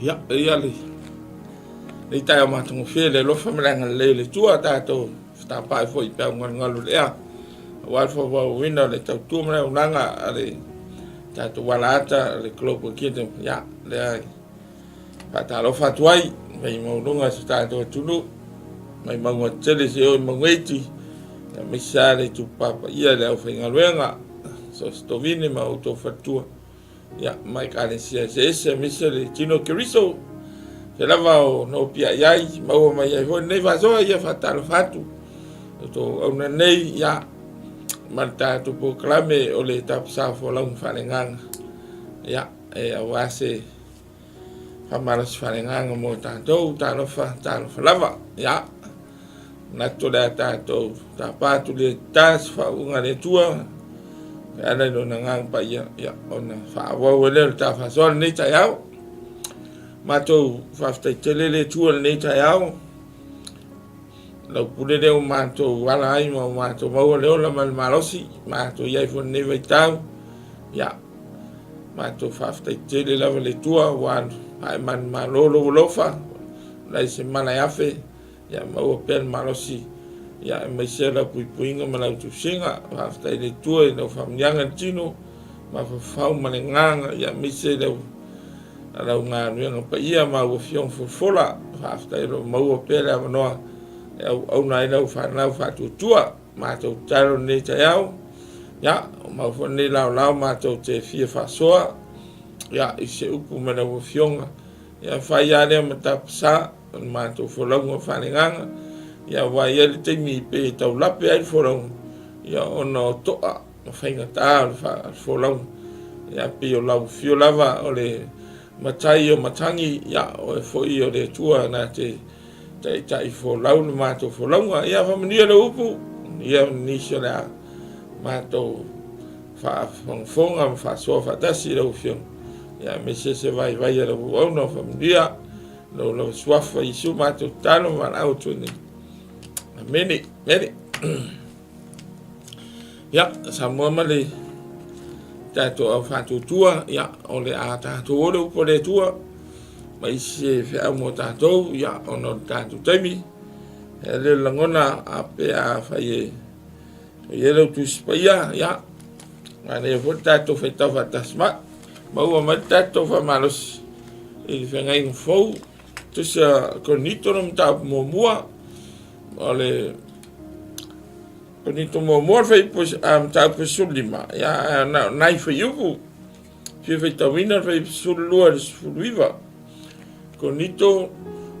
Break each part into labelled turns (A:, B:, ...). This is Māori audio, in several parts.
A: Ya, ia le tai ma tu fe le lo famanga le tua tato sta pai foi pe ngalu lea wa fo wa window le tau tu mena unanga ale tato walata le klopo kite ya le patalo fatuai mai mo lunga sta to tulu mai mo tele se o mo weti me sale tu papa ia le ofenga luenga so sto vini ma auto fatua ya mai kale se misele tino kiriso se lava o no pia yai mau mai ai ho nei va so ia fatalo fatu to ona nei ya marta tu po clame o le tap sa fo la un falengang ya e awase famara falengang mo tanto talo fa lava ya na toda tato tapatu le tas fa unga le tua ana no ngang pa ya ona fa wa le ta fa so ni ta ya mato fa sta tele le tua ni ta ya lo pule de mato wala ai mo mato mo le la mal malosi mato ya fo ne vetau ya mato fa sta tele la le tua wan ai man malolo lofa la semana ya fe ya mau pen malosi ya me sera puinga malau tu singa hafta ile tua no famnyanga tino ma fa manenganga ya me sera ala nga nga pa ia ma wo fion fola hafta ile mau pela no au na ina fa tu tua ma to taro ne tayau ya ma fo ne la ma to te fie fa soa ya ise upu mana wo fion ya fa ya le mata sa ma to fo la ngo fa nganga ya wa ya te mi pe tau lape ai fo la ya ono to a fa ngata fa fo la ya pe o la fio lava o le matai o matangi ya o fo i o le tua na te tai fo la ma to fo la ya fa mni le upu ya ni se la ma to fa fonga fa so fa tasi le fio ya me se vai le o no fa mni lo swafa isu mato talo man auto ni meni ya samo male tato afatu tua ya ole ata to ole po le tua mai se fa mo tato ya ono tato temi ele langona ape a faye yelo tu spaya ya ane fo tato fe tava tasma mau ma tato fa malos il venga in fo tusa konito nom ta momua ole konito momua fai pos ta pesulima ya nai fai yuku fai tawina fai sulua suluiva konito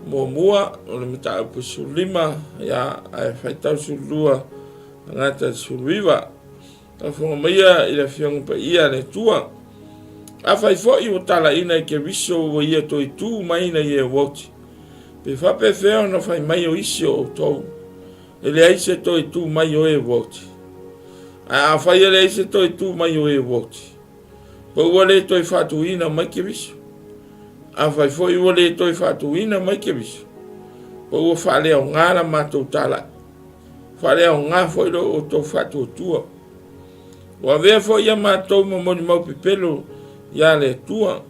A: momua ole ta pesulima ya fai ta sulua ngata suluiva ta fo meia ila fiong pa ia le tua a fai fo i utala ina ke viso o ia to tu mai na ye woti pe fa pe fe no fai mai o isio o to ele ai se to tu mai o e woti a fai ele se to tu mai o e woti po wole to fa tu ina mai ke viso a fai fo i wole to fa tu ina mai ke viso po wo fa le o ngala ma to tala fa le o nga fo o to fa tu tu wa ve fo ia ma to mo mo pipelo ya le tua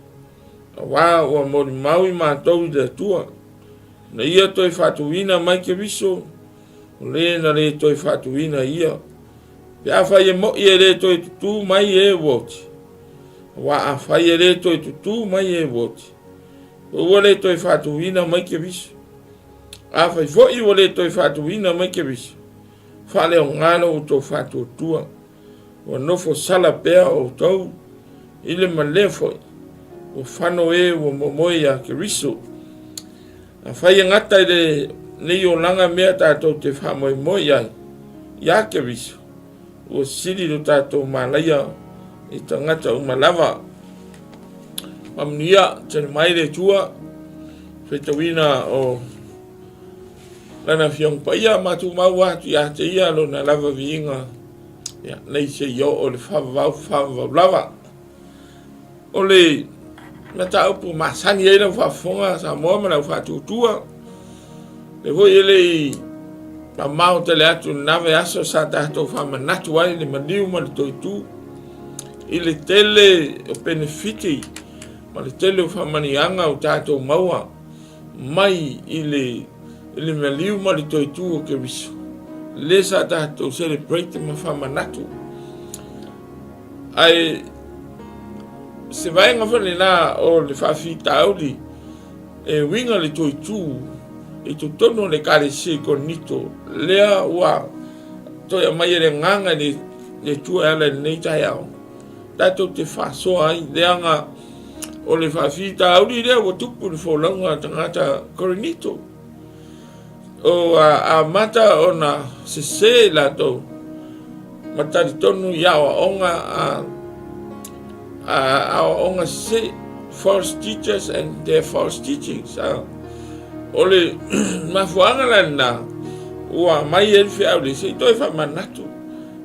A: wa o mo mau ma to de tua na ia to fatuina mai ke viso le na le to fatuina ia ya fa ye mo ye le to tu mai e wot wa fa ye le to tu mai e wot o le to fatuina mai ke viso a fa fo i o le to fatuina mai ke viso fa le ngalo to fatu tua o no fo sala pe o to ile malefo o fano e o momoia ke riso a fai ngata ile nei o langa mea tato te whamoi moia ya ke riso o siri do tato malaya i ta ngata o malava mamnia tene mai le tua whetawina o lana fiong paia matu maua tu ya te ia lo na lava viinga ya nei se yo o le whavau lava ole na ta upu masani ele fa fonga sa mo na fa tutua le vo ele pa mau te le atu nave aso sa ta to fa manatu ai le maniu ma to tu ile tele o benefiti ma le tele whamanianga o tātou maua mai i le meliu ma le toitu o ke riso. Le sa tātou celebrate ma whamanatu. Ai se vaenga whane nā o le whawhita auli e winga le toitu e to tono le kare se konito lea ua toi mai re nganga le tua ala nei tai au. Tātou te whasoa ai leanga o le whawhita auli lea o tupu le wholanga tangata korinito. O a mata o na se la tau matari tonu ia o onga a onga se false teachers and their false teachings. Ole mafuanga lana ua mai e fi au le se toi fa manatu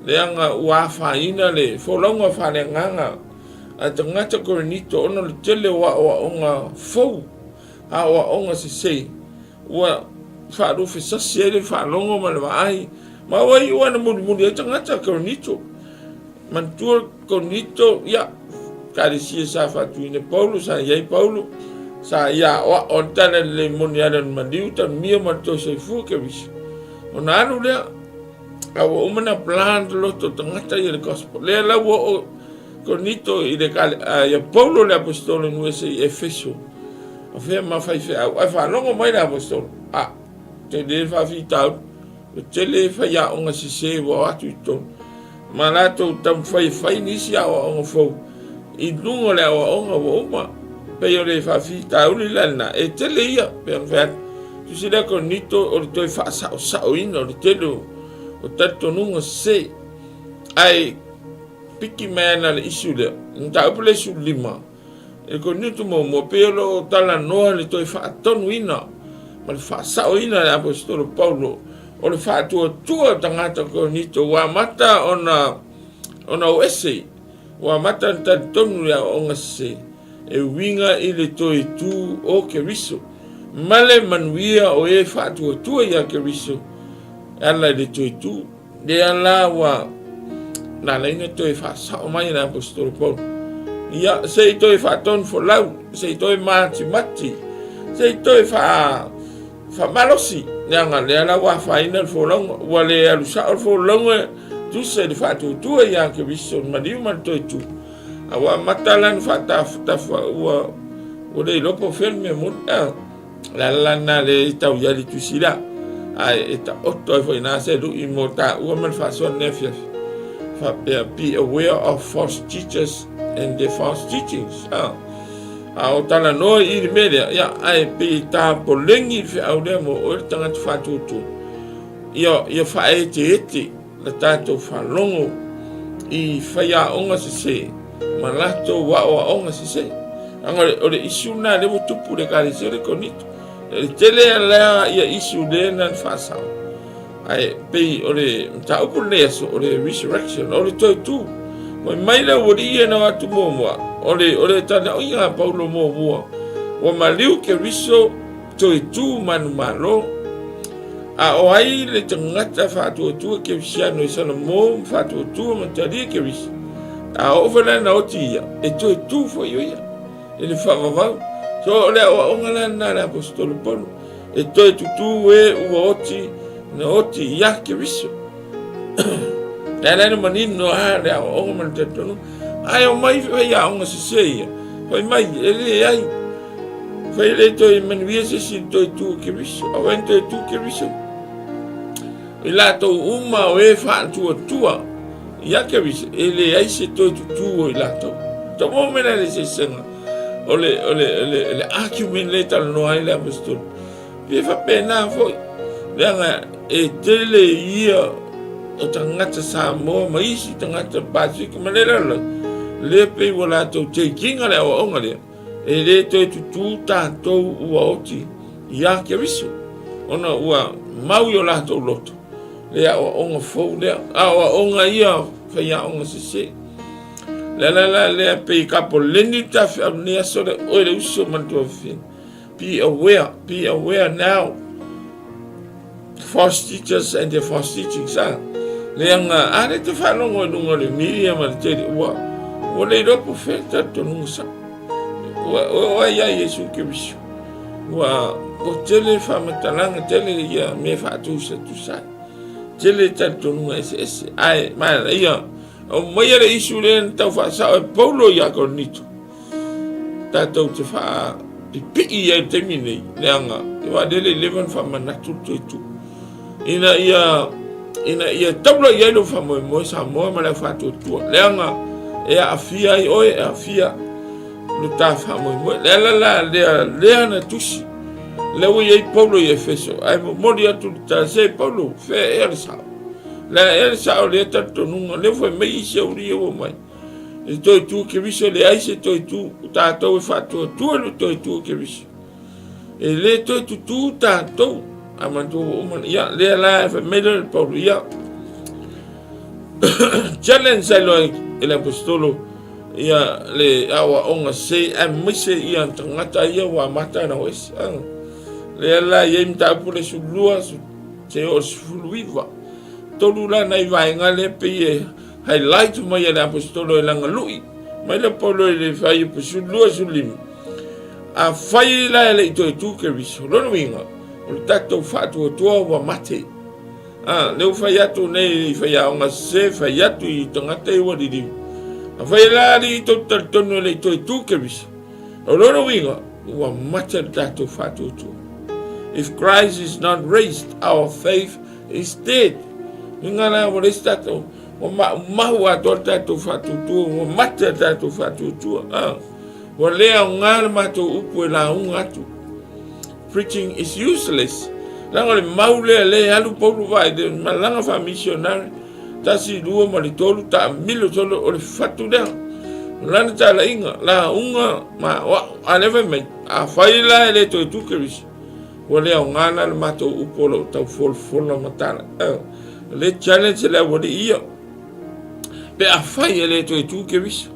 A: leanga ua faina le folonga fa le nganga a tangata korinito ono le tele wa onga fou a onga se ua fa do fe sa sele fa longo ma le ai ma wai ua na muri e tangata korinito man tu korinito ya kare si sa fa tu ne Paulo sa ye Paulo sa ya o tana le moniana mandiu tan mia ma to se fu ke vis ona anu le a o mana plan lo to tangata i le gospel le la o korinito i le kale ya Paulo le apostolo no ese Efeso a fe ma fa fa longo mai le apostolo te le fa fitau te le fa ya onga se wo atu to malato tam fa inisia o fo i lungo le o onga wo ma pe yo le fa fitau li lana e te le ia per ver tu si le korinito o to fa sa o ino le telo o tatto nunga se ai piki mana le isu le nta upule su lima e korinito mo pe lo tala no le to fa tonu ina ma le fa sa o ina le apostolo Paulo o le fa tua tangata korinito wa mata ona o ese wa mata ta tonu ya onga se e winga i le toi tu o ke riso male manuia o e fa tua ya ke riso ala le toi tu de ala wa na le ina toi fa sa o mai na apostolo Paulo ya se toi fa ton for lau se toi mati se toi fa malosi nga le ala wa fa ina for long wa le alu sa for long tu se fa tua ya ke riso maliu man toi tu awa matalan fata wa o le lopo ferme muta la na le tau ya li tusila ai eta otto foi na se du imota o man fa son nefia fa be aware of false teachers and the false teachings a o tala no i media ya ai pe ta polengi fi au le mo o tanga fa tu yo fa ete la tato fa longo i fa ya onga se malato wa onga se anga o le isu na le tupu le kare se le konito le tele la ya isu de na fa sa ai pe o le ta o le so o le resurrection o le tu mo mai la o ri na atu mo o le ta na o ya Paulo mo o maliu ke riso tu manu malo o ai le tangata fa tu ke siano isa no mo fa tu mo tadi ke riso o fana na otia e tu fo yo ya ele fa va so le o ngala na la apostolo Paulo e tu e o oti na oti ya ke riso na mani no ha le o man te tono ai o mai fa ya o se ya fa mai ele ai fa ele to man vi se si tu ke riso o ente tu ke riso ila to uma o e fa tua ya ke vis ele ai se tu o lato to mo mena le se senga ole argument le tal no ai la apostol vi fa pena foi nga e tele ia o tangata sa mo mai si tangata basic manera le pe wala to te kinga le o ngale e le tu ta to o oti ya ke vis ona ua mau yo lato loto le o onga fo le o onga ia fa ya onga se le pe kapo lendi ta fa ne so le o le uso man to fin be aware now false teachers and the false teachings le anga ale te fa longo le media ma te o le do profeta to nusa wa ya Yesu Kiristo wa o tele whamatalanga tele ia me whaatusa tusai tele tatonunga ese ai mai ia o mai re isu le tau whaasao e paulo ia Korinito tatou te wha pipi ia te minei leanga i wa dele 11 whamanatu tu ina ia taula ia lo whamoe sa moe ma le whaatutua leanga e afia i oe afia no ta whamoe lea na tusi lewa iei paulo i Efeso ai mori atu ta se paulo fe ersao la ersao le tatonunga le foi mei isi auri o mai e toi tu ke viso le aise toi tu tātou e whātua le toi tu ke viso e le toi tu tātou amanto oman ia le la e whamele paulo ia challenge ai loa e le apostolo ia le awa onga se a mise ia tangata ia wa mata na wes le la ye mta pule su lua su te o fuluiva tolu la nei vai ngale pe highlight mo ia le apostolo e langa lui mai le polo le fai pe su lua su lim a fai la le to tu ke viso lo winga o tato fatu to wa mate le fai atu nei fai a onga se fai atu I tangata I wa di a fai la di to tonu le to tu ke viso o lo winga wa mate tato fatu to. If Christ is not raised, our faith is dead. Ngana wo restato o mahu ato tato fatutu o mata tato fatutu wo lea ngal mato upu la ungatu. Preaching is useless. Langa le maule le alu polu vai de malanga fa missionary tasi duo malitolu ta milo solo o le fatu de lana ta la inga la unga ma I never met a faila le to tu keris wale o ngana le mato upolo tau folfola matala le challenge le wadi ia pe a faila le to tu keris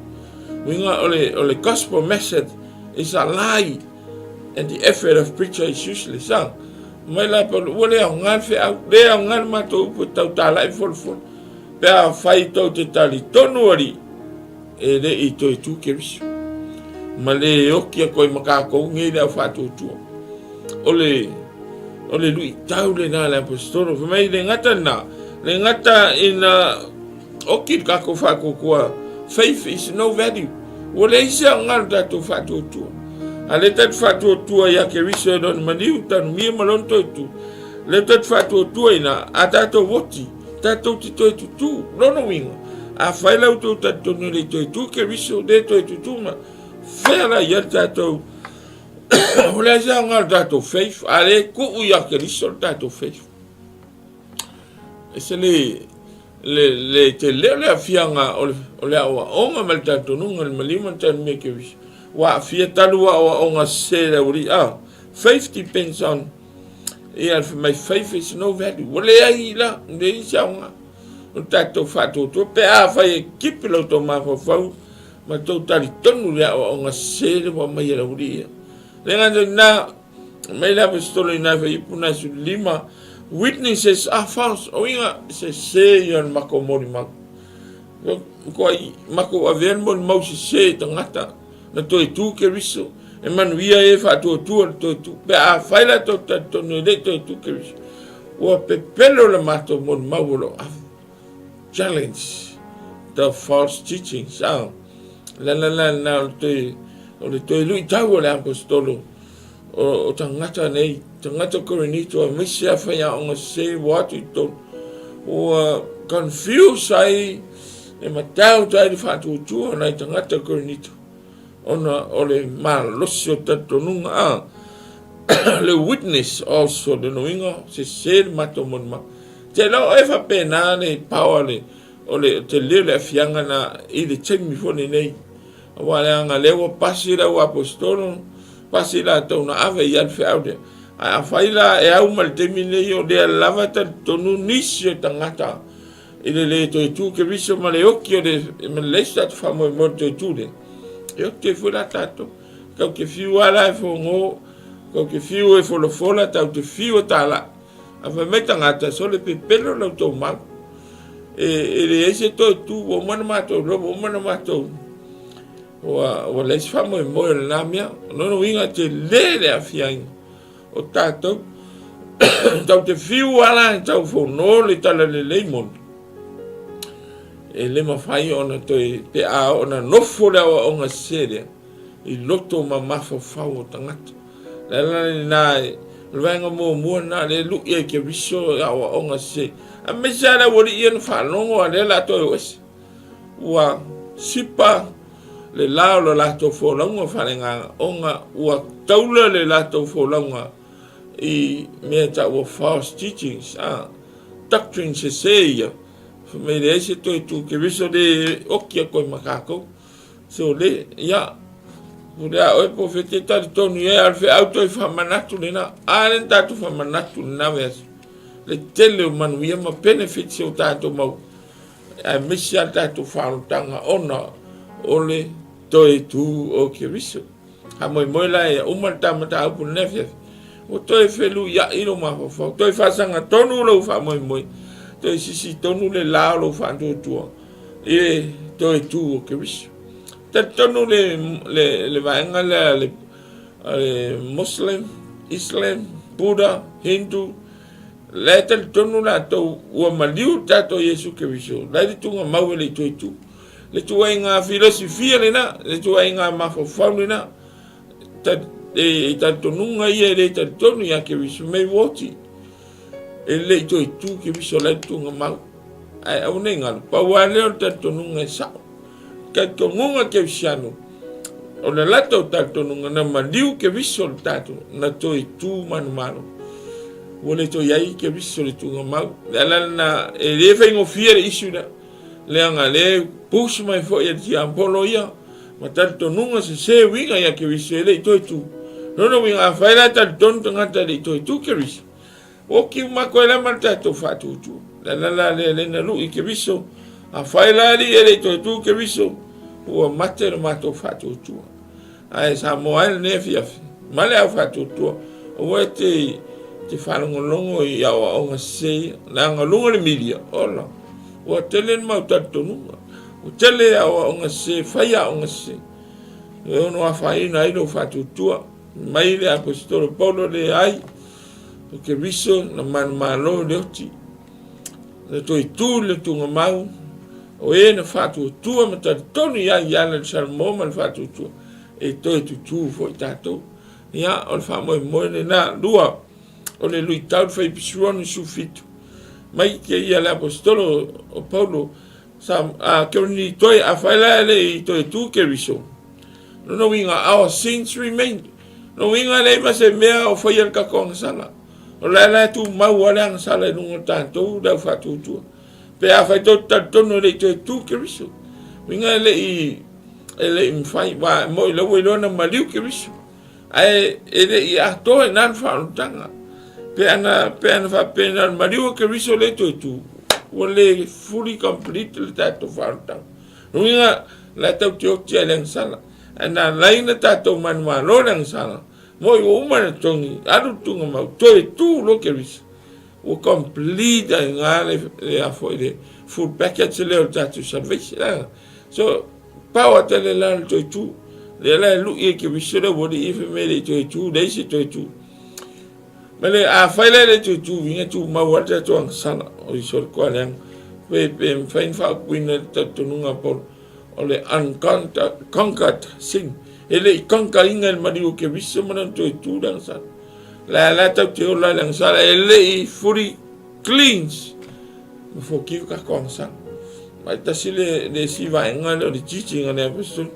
A: winga ole gospel message is a lie and the effort of preacher is useless mai la wale o ngana fe le o ngana mato upo tau tala folfol pe a fai to te tali tonu ori e le I to tu keris ma le okia koe makako ngai le fatu tu ole lui tau le na le apostolo fa mai le ngata ina oki kako fako kwa faith is no value ole isa ngata to fatu tu ale tat fatu tu ya ke riso don mani utan mi malon to tu le tat fatu tu ina atato voti tato to tu no winga a faila to tato no le to ke riso de to ma fera ia tatou ole ja ngal tatou faith ale ku ia ke riso tatou faith ese le te le afianga ole awa onga mal tatou nunga le malima tan me ke vis wa afia talu wa onga se le uri faith depends on my faith is no value ole ai la ne ja nga tatou fatu to pe a fa keep lo to ma fo ma tau tali tonu lea o nga sere wa mai la uri le ngana na mai la apostolo ina fa ipuna su 5 witnesses are false o inga se yon mako mori mak ko mako aver mon mausi se tangata na toi tu ke riso e man via e fa tu pe a faila to tonu le tu ke riso o pe pelo le mato mon maulo challenge the false teachings la o te lui tau le apostolo o tangata nei tangata Korinito a misia whaia o nga se watu to o confuse ai e matau tai di whatu tua nei tangata Korinito ona o le malosi o tatonunga le witness also le noinga se mato monma te lau e whapena le paua le o le te lele fianga na I le temi fone nei wa nga lewa pasira wa apostolo pasira to na ave ya fe aude a faila e au mal temi nei o de lava ta tonu nisio tangata le to tu ke viso male occhio de me lestat famo molto tude e occhio fu la tato che fiu ala fo ngo che fiu e fo lo fola ta te fiu tala ave metangata sole pe pelo lo to e le ese to tu o mana mato lo o mana mato wa le fa mo la mia no winga te le afia o tato tau te fiu ala tau fo no le tala le lemon e le mafai ona te a ona nofo le o nga seria I loto ma mafo fau tangata la na luenga mo na le lu e ke viso a o nga se a me sala wori ien fa longo ale la to wes wa sipa le lao la to fo longo fa nga onga wa taula le la to fo longa I me ta wo false teachings doctrine se sei me le se to tu ke viso de okia ko makako so le ya Udah, profete tadi tonu ya alfe auto fa manatu lena alen tatu fa manatu na ves le tele man wi ma benefits o tatu mo a misia tatu fa tanga ona ole toi tu o ke viso ha mo la e o man tamata o nefes o toi felu ya ino ma fo toi fa sanga tonu lo fa mo toi sisi tonu le la lo fa tu e toi tu o ke viso Tonu le vaenga le Muslim, Islam, Buddha, Hindu, le tonu la to ua maliu tato Yesu ke viso. La tunga mau le tu. Le tu inga filosofia le na, le tu inga mafofau le na. Tonunga ia le tonu ya ke viso me woti. E le tu ke viso le tunga mau. Ai au nenga pa wale o tonunga sao. Ka tonunga ke siano o le lato tonunga na maliu ke viso tato na toi tu manu wole to yai ke viso le tunga mau la na e le fengo fiere isu na le anga le push mai fo ya ti ampolo ya ma tonunga se winga ya ke viso le toi tu no winga fa la tonunga ta le toi tu ke viso o ki ma ko la malta to fatu tu la le na lu ke viso a failari ele tu ke viso o mater mato fatu tu ai Samuel ne fia male a fatu tu o te falongo longo ya o nga se na nga longo le milia ola o telen ma tatonu o tele ya o nga se faya o nga se o no afai na ilo fatu tu mai le apostolo Paulo le ai o ke viso na man malo le oti le tu le tunga mau o na fatu tua ma tonu ya le salmo ma fatu tua e tu fo tato ya o fa mo na lua o le lui tau fai pisuano su fitu mai ke ia le apostolo o Paulo sam a ke ni toi a faila le tu ke viso no winga our sins remain no winga le ma se mea o foi el ka kon sala o la tu ma wala sala no tanto da fatu tua pe a fai tonu le tu ke viso winga ele mfai wa mo le wo na maliu ke viso ai ele ia to nan fa tanga pe ana fa pena maliu ke viso le tu wole fully complete le tato fa tanga winga la tau te le sala ana laina tato man lo le sala mo o man tongi adu tunga ma tu lo ke viso o complete ngale a foi de full package le tato service so power tele la tu le la lu e ke viso le body if me le tu dai si tu mele a faile le tu vinga tu ma wata to sana o so ko lang pe fain fa kwina tato nunga por o le conquered sin ele conquer ingal mariu ke viso manan tu dan sana la tau te ola lang sala ele fully cleans for kiu ka konsa mai ta sile le si va ngalo di chichi ngane apostol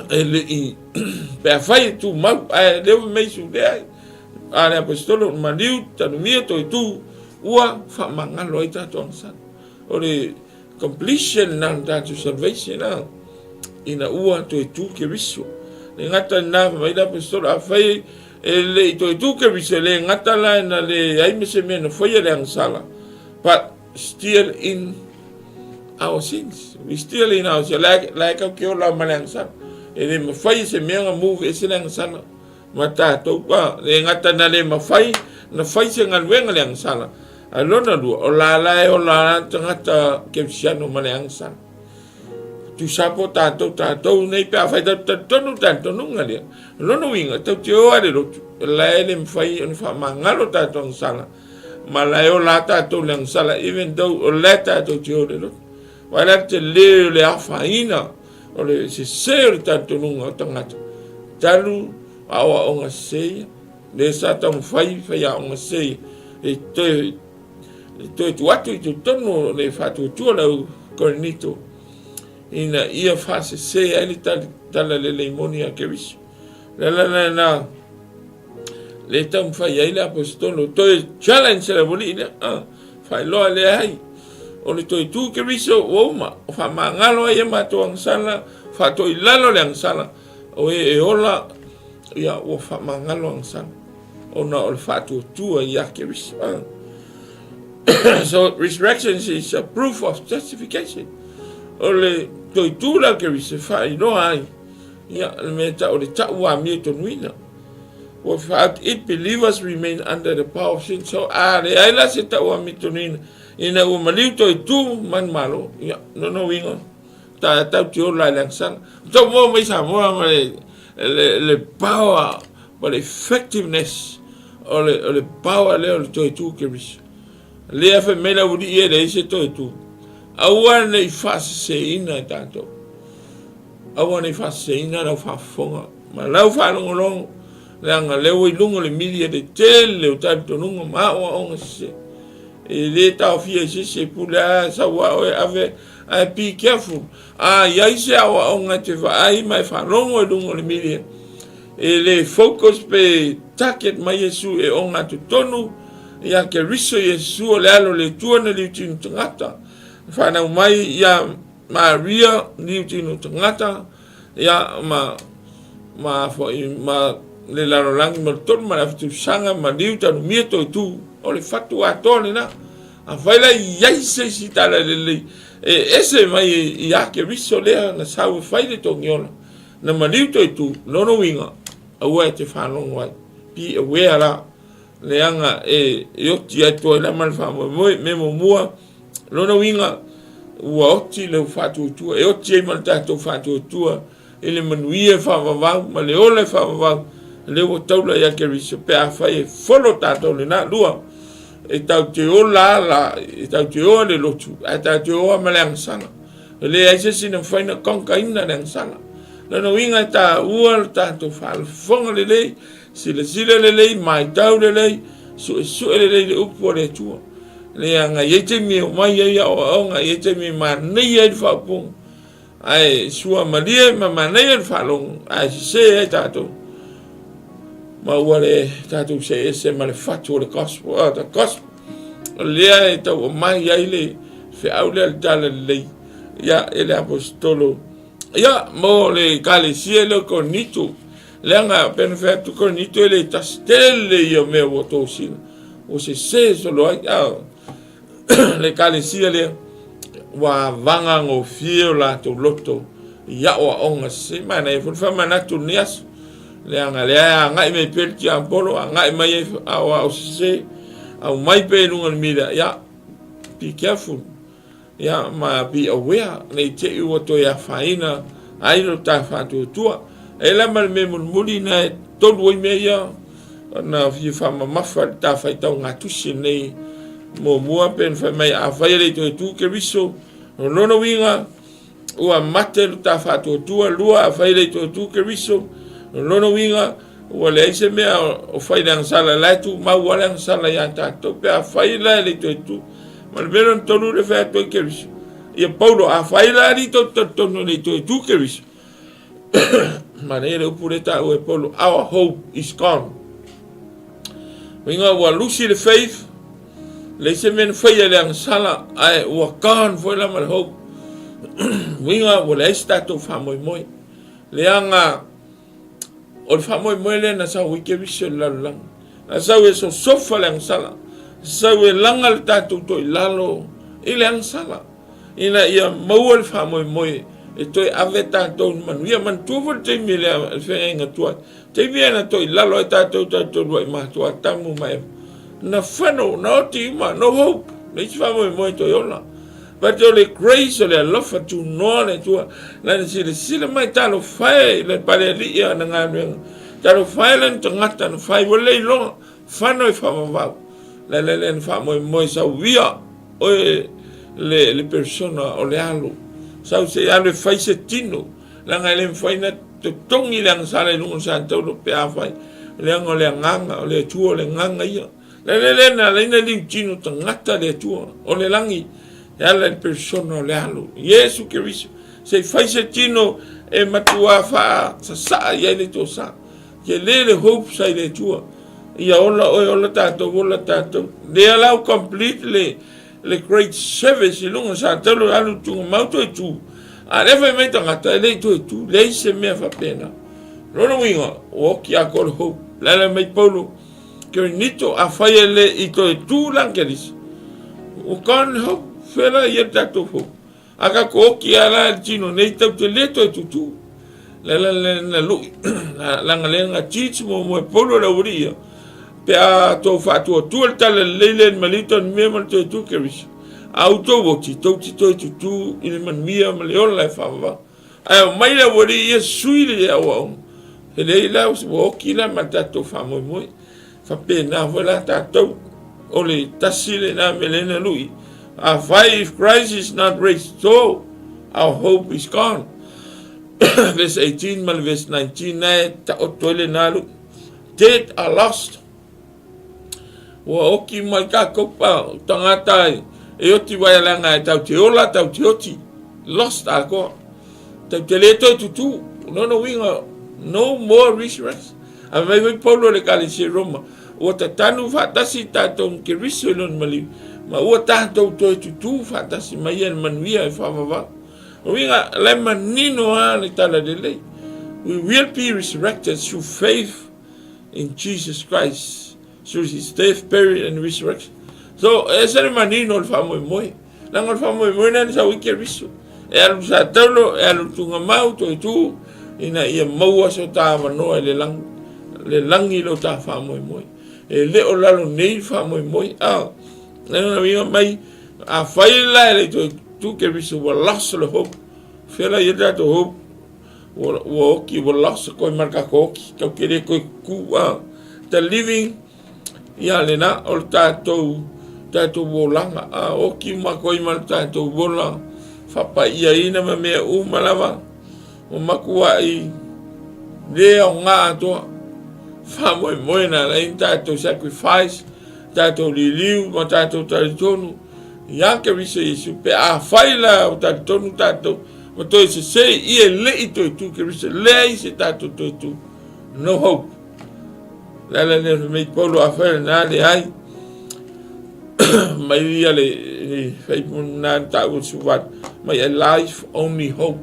A: ele per fai tu ma le me su de ale apostol maliu ta mio to tu ua fa mangalo ita tonsa ore completion nan ta to salvation na ina ua to tu ke viso ngata na mai da apostol a fai ele tu ke viso le ngata la na le ai me se me no foi le sala but still in our sins we still in our sins like okay la malangsa ele me fai se me nga move ese langsala mata to pa le ngata na le ma fai na fai se ngal wenga langsala alona du o la tangata ke siano malangsa tu sapo tātou nei pe a whai tonu nga lea. Lono winga, tau te oa le rotu. Lae le mwhai on wha mangalo tātou ang sala. Ma lae o la tātou le ang sala, even though o le tātou te oa le rotu. Wai la te leo le awha ina, o le se o le tātou nunga o tangata. Talu awa o ngā seia, le sa tau mwhai a o ngā seia. E toi tu atu i tu tono le whātua tua lau Korinito. Ina ia fase se ai tala le leimoni a Keriso. Na le tam fai ai le apostolo toi challenge le boli ina fai loa le ai. O le toi tu Keriso o ma fa mangalo ai ma to ang sala fa toi lalo le ang sala. O e ola ia o fa mangalo ang sala. O na o fa tu ia Keriso. So resurrection is a proof of justification. Ole toi tula Keriso fai no ai ia me ta o le ta wa mi to nuina. Without it, believers remain under the power of sin. So le ai la se ta wa mi to nuina ina o maliu toi tu man malo ia no wingo ta ti o la langsan to mo mai sa mo le power but effectiveness o le power le toi tu Keriso le fa me la udi e le se toi tu awan nei fase se ina tanto awan nei fase se ina la fa fonga ma la fa long langa le wi lungo le milia de tele o tanto lungo ma o se e le ta fie se pula sa wa ave a be careful ya se awa o nga te va ai mai fa longo lungo le milia e le focus pe target mai Yesu e o nga tu tonu ya Keriso Yesu le alo le tuana le tin ngata fana mai ya Maria ni tinu tangata ya ma le laro langi ma ton ma tu sanga ma liu ta mi to tu o le fatu a tole na a faila ya se si tala le ese mai ya Keriso le na sa faile to nyola na ma liu to tu no winga a wa te fa long wa be aware la le anga yo ti to la mal fa mo me mo mua no winga ua oti le fatu tua e oti e mal tato fatu tua e le manuia fa va ma le ole fa va le o taula ya Keriso pe a fai folo tato le na lua e tau te ola e tau te o le lotu e tau te o ma le angsana le ai se sina fai na konka ina le angsana le no winga ta ua tato fa fonga le sile le mai tau le su le upo le tua le anga yete mi mai ya o nga yete mi ma nei e fa pung ai sua malia ma nei e fa long ai se e tato ma wale tato se ma le fatu le gospel the gospel le e to mai ya le fe au le dale le ya ele apostolo ya mo le kale cielo Korinito le anga perfetto Korinito le tastelle io me voto sin o se solo ai le kalesia le wa vanga ngo fio la to loto ya wa onga se mana e fa mana tu nias le anga me perti ambolo anga mai wa o se au mai pe lunga mira ya be careful ya ma be aware le te u to ya faina ai no ta fa tu tua e la mal me mulina to lo me ya na fi fa ma fa ta fa ta nga tu nei mo mua pen fa mai a fai le tu Keriso no winga ua mate ta fa tu lua a fai le tu Keriso no winga ua le se me o fai dan sala la tu ma ua dan sala ya ta to pe a fai la le tu ma le veron tonu le fa tu Keriso e Paulo a fai la ri to no le tu Keriso ma le upureta o Paulo our hope is gone winga ua lusi le faith le se men foi le ang sala ai wa kan foi la mal hope winga wala sta to fa moi le anga o fa moi le na sa wi Keriso la lang na sa we so fa le ang sala sa we langal ta to lalo ile ang sala ina ia mo fa moi e to aveta to man wi man tu vo te mi le fe nga tu te viena to lalo ta to ma to tamu mai na fano no ti ma no hope le fa mo to yola But o le grace o le alofa tu noa le tua. La ni sila mai talo fai le pale li ia na ngā nuenga. Talo fai le ni tangata na fai wale i longa. Whanau i whamawau. Le ni whamoe sa wia o le persona o le alu. Sau se alu e fai se tino. La ngai le fai na te tongi le sale lunga sa tau lo pe a fai. Le anga o le nganga o le tua o le nganga ia. Le na le ina liu tino tangata le tua o le langi. Ala persona le alu Yesu Keriso se fai se tino e matua fa sa ia le to sa ke le hope sai le tua ia ola tato le allow completely le great service lunga sa talo alu tu mauto e tu a le fai mai tanga le tu le se me fa pena no winga o ki a call hope la mai polo ke nito a fai le ito tu langeris o kan hope fela ia tato fo aka ko ki ala tino nei tau te leto e tutu na lu la ngalenga teach mo polo la uria pe a to fa to tu tala lele malito me mal to tu keris auto voti to tu il man mia malio la fa va ai mai la uria sui le au ele la o ki la matato fa mo fa pena vola tato ole tasile na melena lui. If Christ is not raised, so our hope is gone. Verse 18, verse 19, dead are lost. Wa oki mai ka kopa tangata e oti wai langa tau te ola tau te oti lost ako tau te leto tutu no winga no more resurrection. A mai Paulo le kali se Roma o ta tanu fa tasi taton ke risolon mali ma ua tātou toi tutu whatasi mai an manuia e whamava. Winga le manino a le tala de lei. We will be resurrected through faith in Jesus Christ, through his death, burial and resurrection. So, e sere manino le whamoe moe. Nanga le whamoe moe nani sa wike riso. E alu sa taulo, e alu tunga mau toi tu, ina ia maua so tā manoa le langi lo tā whamoe moe. E leo lalo nei whamoe moe. Nana winga mai a faila le tu ke bisu wa lost le hope fela ia to hope wo ki wa lost ko marka ko ki ka kere ko ku the living ia le na o tato bolanga o ki ma ko ma tato bola fa pa ia ina me malava o makua i le o nga to fa mo na la tato sacrifice tato liliu ma tato taritonu ia ke vise Yesu pe a faila o taritonu tato ma to se ia le ito tu ke vise le se tato tu no hope la me Paulo a faila na le ai mai ia le fai na tato suvat mai a life only hope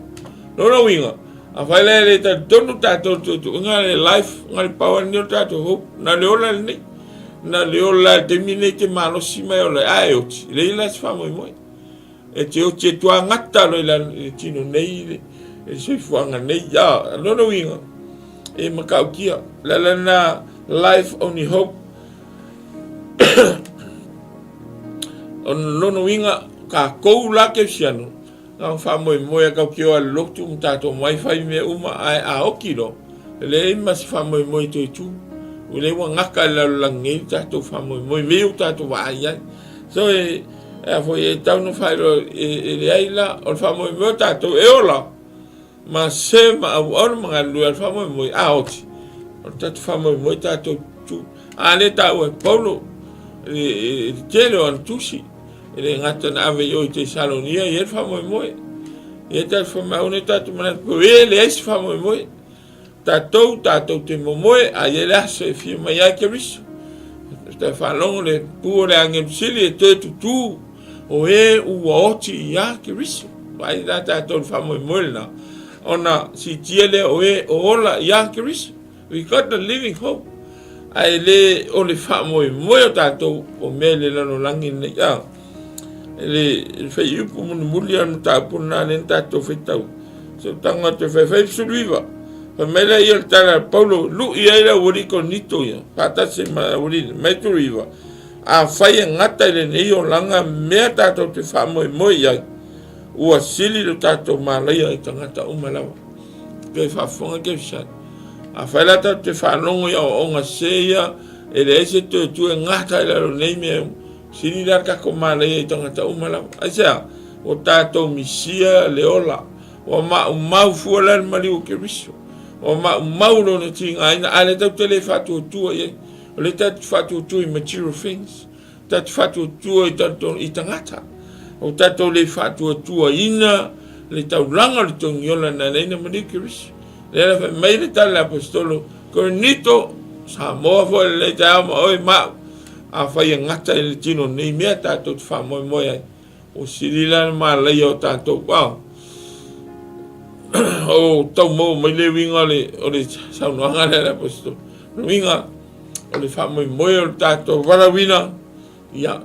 A: no winga a faila le tato tu nga le life nga le power ni tato hope na le ola ni na leola temine te malo si mai ola ai oti le ila se famo moi e te o te tua ngata lo ila tino nei e se fuanga nei ya no winga e makau kia la na life only hope on no winga ka ko la ke siano na famo moi ka kio al loktu mtato wifi me uma ai a okilo le mas famo moi to tu ule wa ngaka la langi tato famo moi meu tato wa ai so e fo e tau no fairo e aila o famo mo tato e ola ma se ma or ma lu al famo moi out o tato famo moi tato tu ale tau e Paulo e telo an tusi e ngata na ave yo te salonia e famo moi e tato famo ne tato ma ko ele es famo moi tatou te momoe a yela se fi mai ke ris sta falong le pour le angem sili te tu o e u oti ya ke ris vai da tatou famo moelna ona si tiele o e ola ya ke ris we got the living hope ai le o le famo mo tatou o mele la no langi ne ya le fe yu pu mun mulian ta puna len tatou fetau so tanga te fe suliva Pamela ia tala Paulo lu ia ila wuri ko nito ia pata se ma wuri meturiva a whai ngata le nei o langa mea tātou te whamoe ai. Ua sili lo tātou mālaia i tangata umalawa. Kei whafonga ke visai. A whai la tātou te whanongo ia o onga seia, e le ese tu e ngata i laro nei mea, sili la kako mālaia i tangata umalawa. Aisea, o tātou misia le ola, o mau fuala le maliu ke riso, o mau lo na tinga aina, ale tau te le whatu o tua i, o le tatu whatu o tua i material things, tatu whatu o tua i tangata, o tatu le whatu o tua ina, le tau langa le tongi ola na leina maliu ke riso. Le la mai le tala apostolo, Korinito, sa moa fo le tau ma oi mau, a whai ngata i le tino nei mea tātou te whamoe ai, o sirila ma lei o tātou, wow, o tau mo mai le winga o le saunoanga le apostolo, winga o le whamoe moe o tātou warawina, ia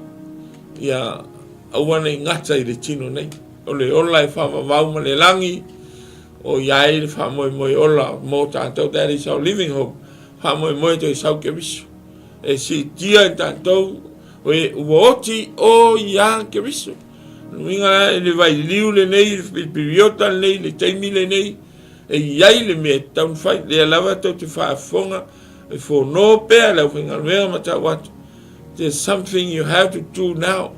A: awana i ngata i le tino nei, o le ola i whamamau ma le langi, o iai le whamoe moe ola mo tātou, that is our living hope, whamoe moe to i sau ke riso, e si tia i tātou, o e uoti o ia ke riso, winga le vai liu le nei, le piriota le nei, le teimi le nei, e iai le mea taun whai, le alawa tau te whaafonga, e whono pēr lau whinga mea mata watu. There's something you have to do now.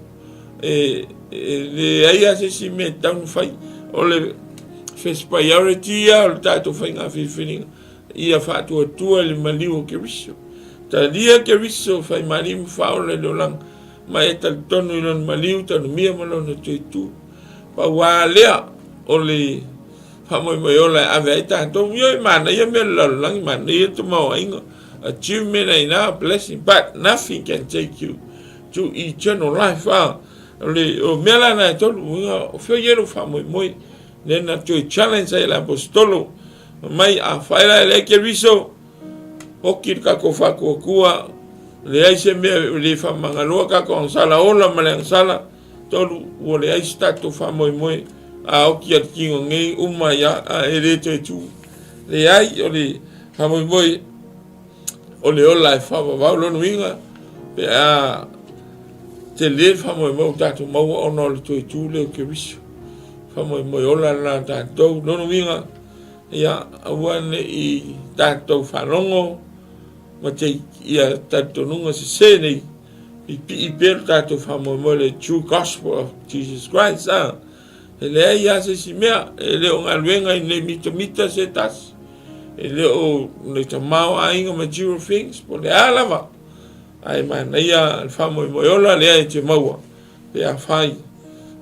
A: Le aia se si mea taun whai, o le first priority ia, o le tātou whainga whiwhiringa, ia whātua tua le maliu ke riso. Ta lia ke riso whai marimu whaole le olanga, ma e tal tonu i lon maliu tanu mia malona tui tu. Pa wā lea o le whamoe moe ola e awe ai tātou. Mio i mana ia mea lalangi, mana ia tu mau ainga. Achievement ai na blessing, but nothing can take you to eternal life. O mea lana e tolu, o whio iero whamoe moe, nena tui challenge ai la apostolo, mai a whaera e leke riso, hoki kako whakuakua, le aise mea le whamangaloa kako ang sala ola ma le ang sala tolu o le aise tatu whamoe moe a oki at kingo ngei uma ia a e reto e tu le ai o le whamoe moe o le ola e whamawau lonu inga pe a te le whamoe moe tatu maua ono le tu e tu leo ke riso whamoe moe ola na tatu lonu inga ia awane i tatu whanongo ma te ia tatonunga se nei i pēr tātou whamoe moe le true gospel of Jesus Christ e lea ia se si mea e leo ngā luenga i nei mita se tas e leo le tamau ainga material things po le alawa ai mana ia whamoe moe ola lea e te maua pe a whai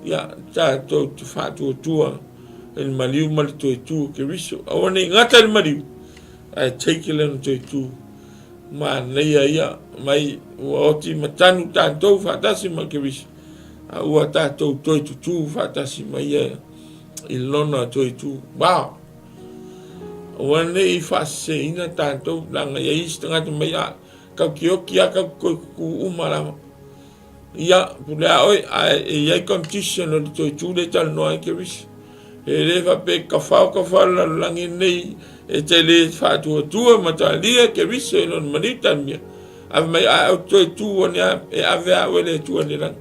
A: ia tātou te whātua tua e le maliu mali to e tu ke riso awane ngata le maliu ai teike leno to e tu ma neia ia mai ua oti matanu tātou whātasi ma ke risi. Ua tātou toi tutu whātasi ma ia i lona toi tu. Wow! Ua nei whase ina tātou langa ia isi tangata mai a kau ki oki a kau koe ku umarama. Ia pulea oi e iai competition o le toi tu le tala noa ke risi. E lewa pe ka whao la langi nei e te le whātua tua mata lia ke riso e lona manitan mia. Ave mai a au toi tua ni e ave a wele tua ni rang.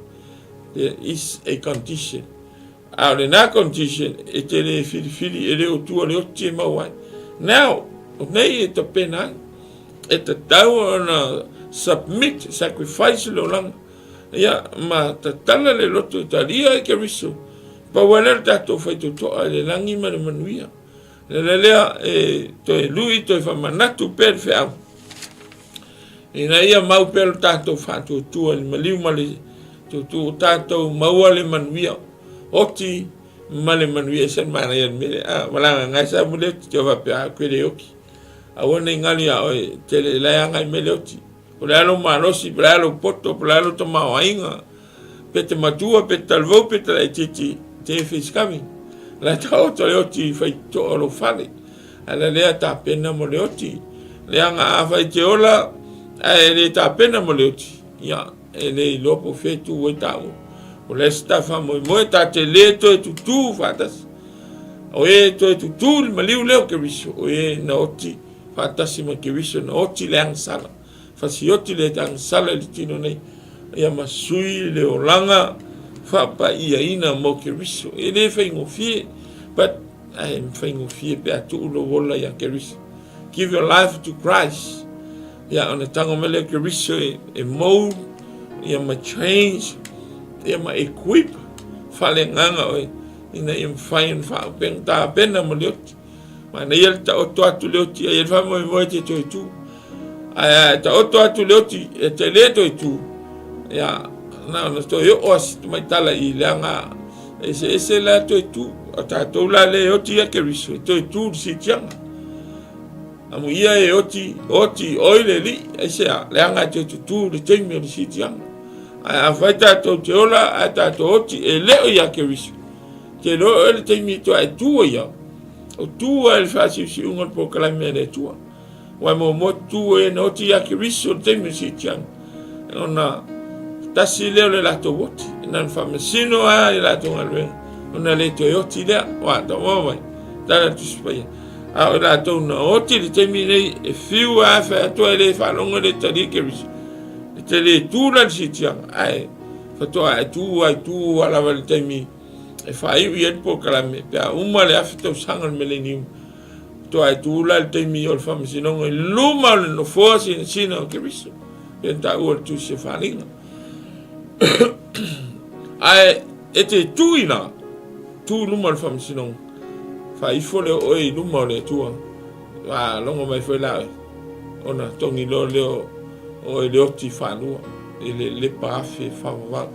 A: There is a condition. A le na condition e te le fili e leo tua le oti e mawai. Now, nei e ta pena e ta tau ona submit, sacrifice lo lang. Ia ma ta tala le loto ta lia e ke riso. Pa wale tato whaitu toa le langi ma le manuia. Le lea e toi lui toi whamanatu per whiau. E na ia mau per tato whātua tua ni maliu mali tu tato maua le manuia. Oti ma le manuia sen mana ian mele. Malanga ngai sa mule te wape a kwere oki. A wane ngali a oi te le lea ngai mele oti. O le alo marosi, le alo poto, le alo to mawainga. Pe te matua, pe talvau, pe te lai titi. Te fiskami la tau to le oti fai to oro fale ala lea ta pena mo le oti le anga a fai te ola e le ta pena mo le oti ia e le lopo fetu o tau o le stafa mo ta te le to e tutu fatas o e to e tutu ma liu leo ke riso o e na oti fatasi ma ke riso na oti le ang sala fasi oti le ang sala le tino nei ia masui le olanga whapa ia ina mo Keriso. E le whaingofie, but ai whaingofie pe atu ulo wola ia Keriso. Give your life to Christ. Ia ona tango mele Keriso e mold, ia ma change, ia ma equip, whale nganga oi, ina ia mwhain whaupeng tā pena mo leoti. Ma na ia ta oto atu leoti, ia wha moe moe te toi tu. Ai ta oto atu leoti, e te le toi tu. Ia, na ona toi o as tu mai tala I leanga, ese la toi tu, a tātou la le oti ia Keriso, e toi tu si tianga. Amu ia e oti oile li, ese a leanga toi tu le teimi o si tianga. A whai tātou te ola, a tātou oti, e leo ia Keriso. Te lo ele teimi to ai tu ia. O tu ele fasi si ungot po kalame le tua. Wa mo tu e no ti ia Keriso teimi si tianga. Ona tasi leo le lato woti. Nan famesino a le lato ngalwe. Ona le to yoti le wa to mo mai. Tala tu spaya. A o lato na oti le teimi nei e fiu a fa to ele fa longo le tali Keriso. Le tele tu la si tianga. Ai fa to ai tu ala le teimi. E fai iet po kalame pe uma le afto sangal melenium to ai tu la te mi ol fam sino e luma no fosi sino Keriso penta o tu se falinga ai ete tu ina tu luma fam sino fai fole oi luma le tua wa longo mai foi la ona tongi lo leo o le oti fanu le pa fe fava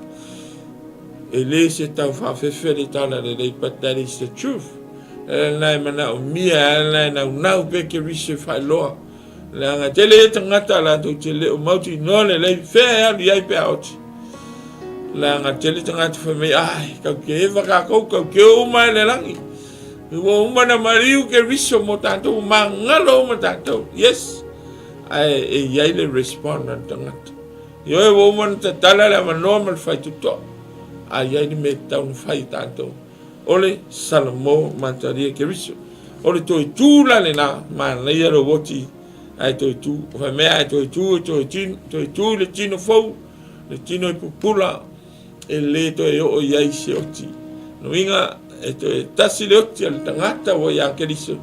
A: e le se tau whawhewhe le tala le rei, but that is the truth. E nai mana o mia, e nai nau pe Keriso whai loa. Le anga te le tangata la tau te le o mauti no le lei whea ali ai pe aoti. Le anga te le tangata whamei, ai, kau ke ewa kākou, kau ke o mai le langi. Ua umana mariu Keriso mo tātou, ma ngalo mo tātou. Yes, ai e iai le respond na tangata. Yo e wa umana ta tala le ama normal whai tuto. Ai ai ni me tau ni whai tātou. Ole salamo mantaria Keriso. Ole toi tūla le nā, ma nei aro woti, ai toi tū, whai mea ai toi tū le tino fau, le tino I pupula, e le toi o iai se oti. No inga, e toi tasi le oti al tangata o ia Keriso.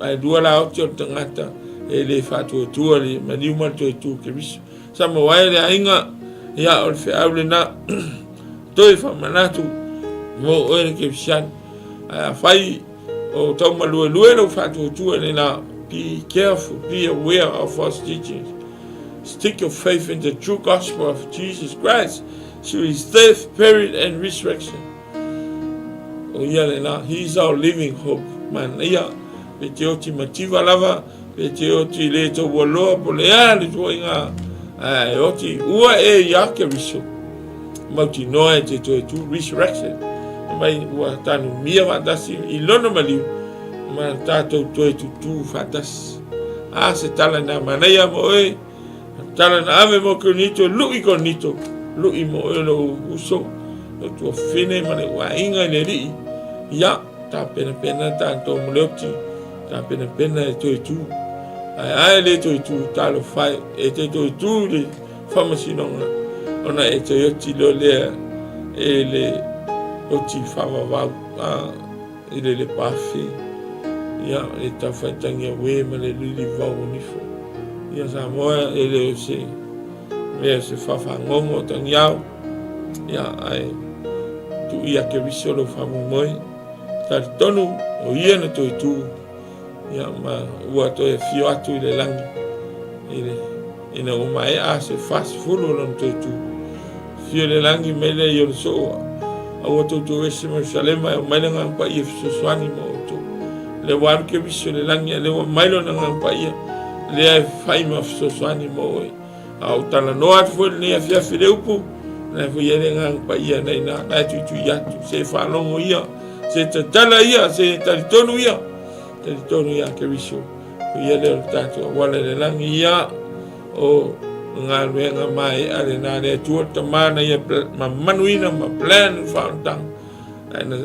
A: Ai dua la oti al tangata, e le whātua tua le, ma niuma toi tū Keriso. Sama wai le inga, ia o le whea le nā, toi fa manatu mo ore ke fian a fai o tau malue lo fa tu le na be careful, be aware of false teachings, stick your faith in the true gospel of Jesus Christ through his death, burial and resurrection. O ia le na, he is our living hope man ia pe te oti mativa lava pe te oti le to woloa po le ale to inga ai oti ua e ia Keriso mauti noa te tu resurrection mai ua tanu mia watasi I lono maliu ma tātou tu fatas a se tala na manaya mo e tala na ave mo konito lui mo e lo uso lo tu fine mane wa inga le ri ya ta pena tātou mleoti ta pena e tu ai le tu talo fai e te tu le famasinonga ona e te yoti lo lea e le oti whawawau i le pafi ia e tawhaitangia we ma le lili wau nifo ia sa moa e le o se mea se whawhangongo tangiau ia ai tu ia Keriso lo whamumoi tari tonu o ia na toi tu ia ma ua toi e fio atu I le langi i le ina o mai a se fast fulo lon toi tu fio le langi mele i o so a o to ese Jerusalema o mai nga pa I Suswani mo to le war Keriso le langi le o mai lo nga pa I le fai ma Suswani mo a o tala no at fo le afia fileupu na fo ye nga pa I na tu ya se fa longo ia se tala ia se talitonu ia Keriso o ye le tato wala le langi ia o nga luenga mai ale na le tuota mana ia ma manuina ma plan foundang ana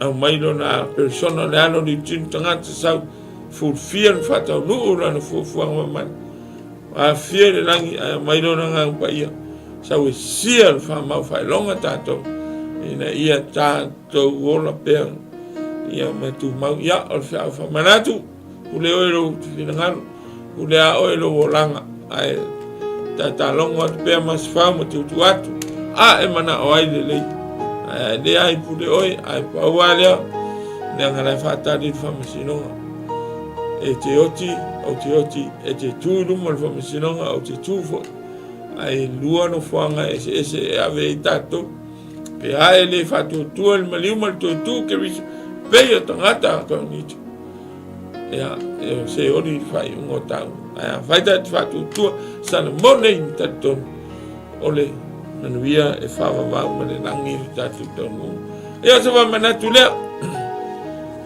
A: au mai na persona le ano di tintanga sa fulfill fata no ora no fu man a fiel langi mai na nga pa ia sau e sia le whamau whailonga tātou. Ina ia tātou ola pēr. Ia me tu mau ia o le whiau whamanatu. Ule oero tu whirangaru. Ule a oero o langa. Ai tā longo atu pēr mas whau ma tu atu. A e mana o ai le lei. Ai le ai pule oi. Ai pau alea. Nea ngalai whātari whamasinonga. E te oti, e te tūruma le whamasinonga, o te tūfo. Ai lua no whanga ese e ave i tātou. Pe hae le whātua le maliuma le tō ke riso. Pei o tangata a kaunito. Ea, se ori whai ungo tau. Ai a whaita te whātua sana mone i tātou. Ole, manuia e whawawau ma le nangi i tātou tonu. Ea sa wamanatu lea.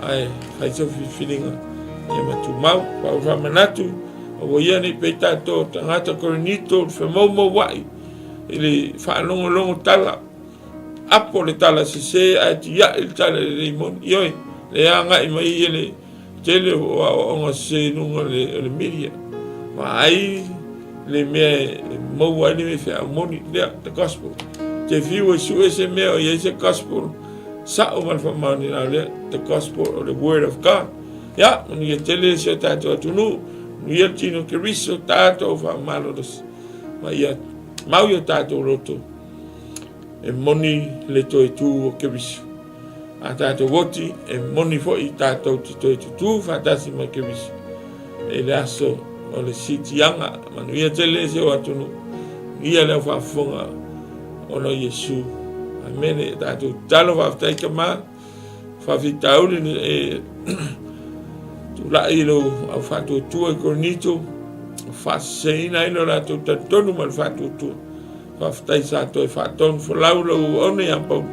A: Ai, whai sa whiwhiringa. Ia matu mau, pau whamanatu, o ia ni pei tātou tangata koronito, whamau wai, ili whaanongo tala, apo le tala se ai ti ia il tala le mon, ioi, le anga i mai ele, tele o onga se nunga le media, ma ai, le mea, mau wai ni me whea moni, lea, the gospel, te whiu e su ese mea o ia se gospel, sa o man whamau ni nao lea, the gospel or the word of God. Ya, ni tele se tātou atunu, ni tino ke riso tātou wha malodas. Ma ia, mau ia tātou roto. E moni le toi tū o ke riso. A tātou woti, e moni fo i tātou ti toi tū, whatasi ma ke riso. E le aso, o le sitianga, ma ni tele se o atunu. Ia le whafonga, o no Yesu. Amene, tātou talo whaftaika ma, whawhitauri e... La ilo au fatu tua cornito faseina ilo la tu tonu mal fatu tu fa stai sa to fa ton fo laulo one ya po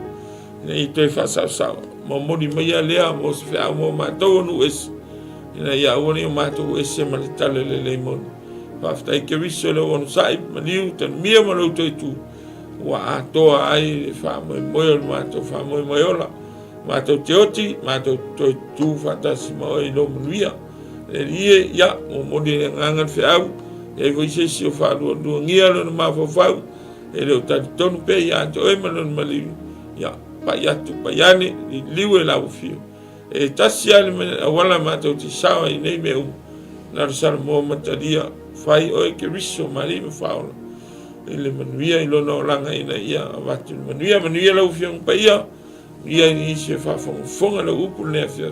A: nei te fa sa mo modi mai lea mo se fa mo ma to nu es ina ya one ma to es mal tale le mon fa stai ke viso lo on sai ma liu tan mia mo lo tu wa to ai fa mo ma to fa mo ola Mato te oti, mato toi tū whatasi mo e no manuia. E rie, ia, o moni ngangan whiau, e voi se si o whaarua nua ngia lona mawhawhau, e leo tati tonu pe, ia to e malona maliu, ia, pai atu, pai ane, i liu e lau fio. E tasi ale awala mato te sawa i nei meu, nara sara mo mataria, whai oe ke riso mari me whaola. E le manuia i lona o langa ina ia, avatu manuia lau fio pa ia, ia ni se fa fonga lo upu le fia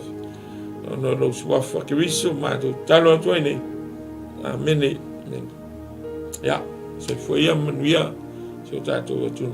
A: no lo swa fa ke viso ma to talo atu nei amen ya se foi a manuia se tato tu